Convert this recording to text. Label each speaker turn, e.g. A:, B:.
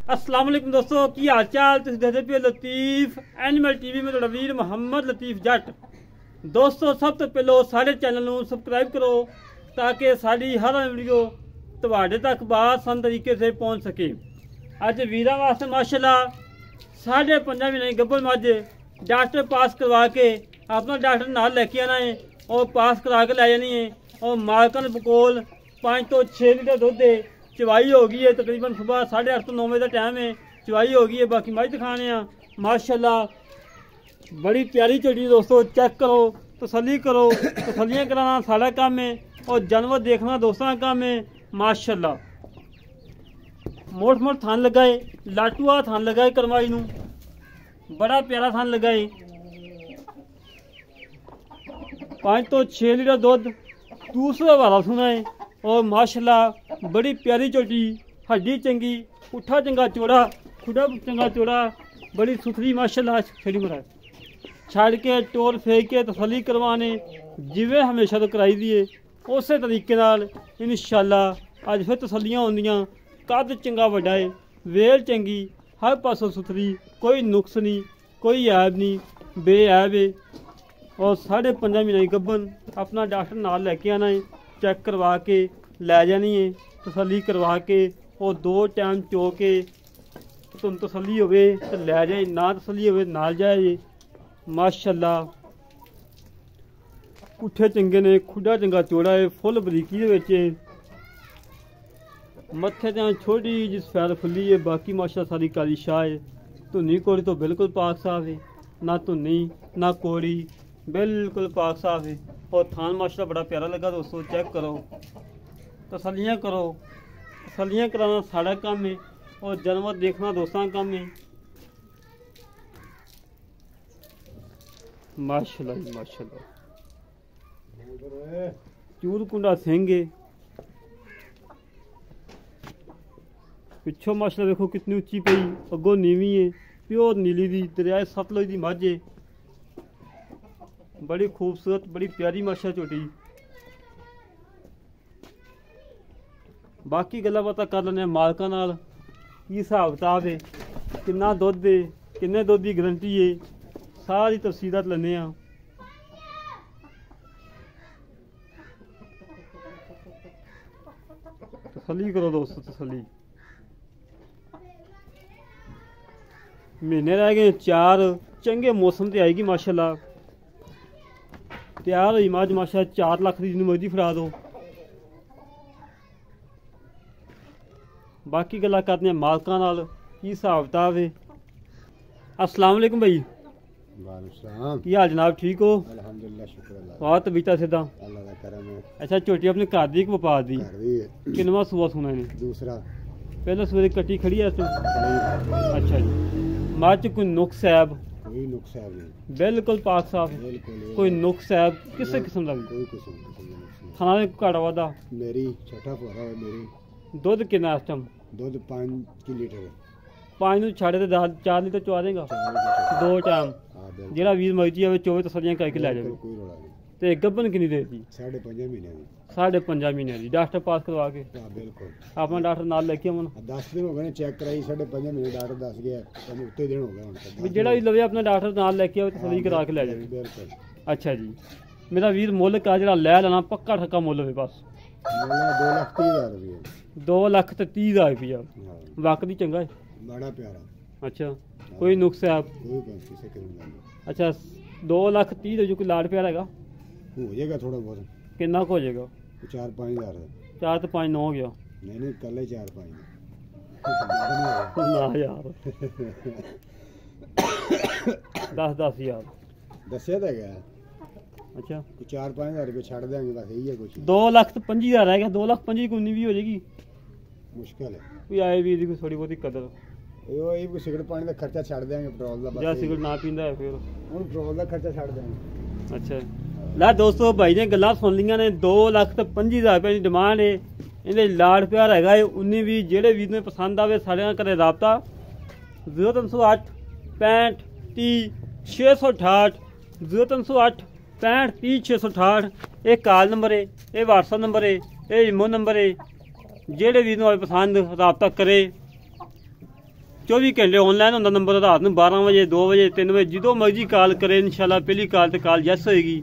A: अस्सलाम वालेकुम दोस्तों, की हाल चाल? तुसीं देखदे पिओ लतीफ एनिमल टीवी में तुहाडा वीर मुहम्मद लतीफ जट। दोस्तों सब तो पहलो सारे चैनल नूं सबसक्राइब करो ताकि साड़ी हर वीडियो तुहाडे तक बआसान तरीके से पहुँच सके। अज वीरां वास्ते माशाल्लाह 5.5 महीने की गब्बन मझ डॉक्टर पास करवा के अपना डॉक्टर नाल लैके आना है और पास करा के लै जानी है। और मालकन कोल 5 तो 6 लीटर दुध है। चवाई हो गई है, तकरीबन सुबह 8:30 तो 9 बजे का टाइम है। चवाई हो गई है, बाकी मझ दिखाने माशाल्लाह बड़ी प्यारी झोटी दोस्तों। चेक करो, तसल्ली करो। तसल्लियाँ कराना सारा काम है और जानवर देखना दोस्तों का काम है। माशाल्लाह मोट मोट थान लगाए, लाटूआ थान लगाए करवाई नू, बड़ा प्यारा थान लगाए। 5 तो 6 लीटर दुध, दूसरा वाला सुना है। और माशाल्लाह बड़ी प्यारी झोटी, हड्डी चंगी, पुट्ठा चंगा चौड़ा, खुदा चंगा चौड़ा, बड़ी सुथरी माशाल्लाह। छड़ी मरा छड़ के टोर फेंक के तसल्ली करवाने जिवें हमेशा तो कराई दी है उस तरीके नाल इंशाल्लाह अज फिर तसल्लियां होंदियां। कद चंगा वड्डा है, वेल चंगी, हर पासों सुथरी, कोई नुक्स नहीं, कोई ऐब नहीं, बेऐब है। और 5.5 महीने की गब्बन अपना डॉक्टर नाल लैके आना है, चेक करवा के लै जानी है, तसल्ली करवा के और 2 टाइम चो के तुम तसल्ली होवे तो लै जाए, ना तसल्ली होवे नाल जाए। माशाल्लाह पुट्ठे चंगे ने, खुडा चंगा चौड़ा है, फुल बरीकी दे विच है। मत्थे ते छोटी जी सफैद फुल्ली है, बाकी माशाल्लाह सारी काली शाह है। धुन्नी कोड़ी तो बिल्कुल पाक साफ है, ना धुन्नी ना कोड़ी, बिल्कुल पाक साफ है। और थान माशाल्लाह बड़ा प्यारा लगा दोस्तों। चेक करो, तसल्लियाँ करो। तसल्लियाँ कराना साड़ा काम है और जानवर देखना दोस्तों का काम है। माशाल्लाह जी माशाल्लाह। चूर कुंडा सिंह है, पिछों माशाल्लाह देखो कितनी उच्ची पई, अगों नीवी है, प्योर नीली दी दरियाए सतलुज दी मझ है। बड़ी खूबसूरत, बड़ी प्यारी माशाल्लाह झोटी। बाकी गल्लां बातां कर लैने मालकां नाल, की हिसाब किताब है, किन्ना दुध है, किन्ने दुध की गारंटी है, सारी तफसीलात लैने आ। तसल्ली करो दोस्तों, तसल्ली। महीने रह गए 4, चंगे मौसम ते आएगी माशाल्लाह। तैयार हुई मझ माशाल्लाह 4 लाख की जिन्नू मर्जी फड़ा दो। बाकी गल्लां करने मालकां नाल, की हिसाब किताब है। अस्सलाम वालेकुम भाई। की हाल जनाब, ठीक हो?
B: अल्हम्दुलिल्लाह, शुक्र अल्लाह।
A: बहुत तबीयत सिद्धा
B: अल्लाह दा करम है।
A: अच्छा झोटी अपने घर दी व्यापार दी किन्नवा सूआ सुना ने?
B: दूसरा
A: पहले सूए कट्टी खड़ी है। अच्छा जी। मझ कोई नुक्स ऐब?
B: कोई नुक्स ऐब नहीं,
A: बिल्कुल पाक साफ है।
B: बिल्कुल
A: कोई नुक्स ऐब किसी किस्म का भी?
B: कोई किस्म का नुक्स नहीं।
A: खाना दे घाटा वादा?
B: मेरी छठा फुआरा है। मेरी
A: दुध किन्ना इस टाइम?
B: दुध 5 लीटर है।
A: 5 नूं छाड़े ते 4 लीटर चवा देगा 2 टाइम। जेड़ा वीर मर्जी आवे चोवे तसल्लियां करके लै जावे।
B: कोई रोड़ा नहीं।
A: ते गब्बन किन्नी देर दी?
B: 5.5 महीने की।
A: 5.5 महीने की डॉक्टर पास करवा के?
B: हाँ बिल्कुल।
A: अपना डॉक्टर नाल लेके आवन?
B: 10 दिन हो गए चेक कराई, 5.5 महीने डॉक्टर दस गया, उत्ते दिन हो गए हुण।
A: जेड़ा भी लवे अपना डॉक्टर नाल लेके आवे तसल्ली करा के लै जावे।
B: बिल्कुल।
A: अच्छा जी। मेरा वीर मुल्ल का जेड़ा लै लेना पक्का ठक्का मुल्ल होवे बस?
B: 2,30,000 रुपये।
A: 2,30,000 रुपया? वाकई चंगा है,
B: बड़ा प्यारा।
A: अच्छा कोई नुक्स है आप?
B: कोई किसी किस्म का नहीं।
A: अच्छा 2,30,000 जो कोई लाड प्यार हैगा?
B: हो जाएगा थोड़ा बहुत।
A: कितना हो जाएगा?
B: 4-5 हज़ार।
A: 4 तो 5 9 हो गया।
B: नहीं कल ही 4-5
A: ना यार 10 हज़ार
B: दसिया तो गया।
A: अच्छा
B: 4-5 हज़ार रुपये छड़ देंगे बस, यही है कुछ।
A: 2,25,000 रह गया। 2,25,000 को भी हो जाएगी?
B: मुश्किल है
A: कोई आए भी कोई थोड़ी बहुत कदर।
B: कोई सिगरेट पानी का खर्चा छड़ देंगे, पेट्रोल का।
A: या सिगरेट ना पींदा है फिर
B: ਹੁਣ पेट्रोल का खर्चा छड़ देंगे।
A: अच्छा लै दोस्तों भाई ने गल्लां सुन लियां ने। 2,25,000 रुपये की डिमांड है। इहदे लाड़ प्यार हैगा 19 भी। जेह्ड़े वीर नूं पसंद आवे साढ़े नाल करे राबता 0308 65 30 668 0308 65 30 668। ये कॉल नंबर है, ये व्हाट्सअप नंबर है, ये इमो नंबर है। जेह्ड़े वीर नूं पसंद राबता करे। 24 ਘੰਟੇ ਆਨਲਾਈਨ ਹੁੰਦਾ ਨੰਬਰ, ਰਾਤ ਨੂੰ 12 ਵਜੇ 2 ਵਜੇ 3 ਵਜੇ ਜਦੋਂ ਮਰਜ਼ੀ ਕਾਲ ਕਰੇ, ਇਨਸ਼ਾਅੱਲਾ ਪਹਿਲੀ ਕਾਲ ਤੇ ਕਾਲ ਯੈਸ ਹੋਏਗੀ।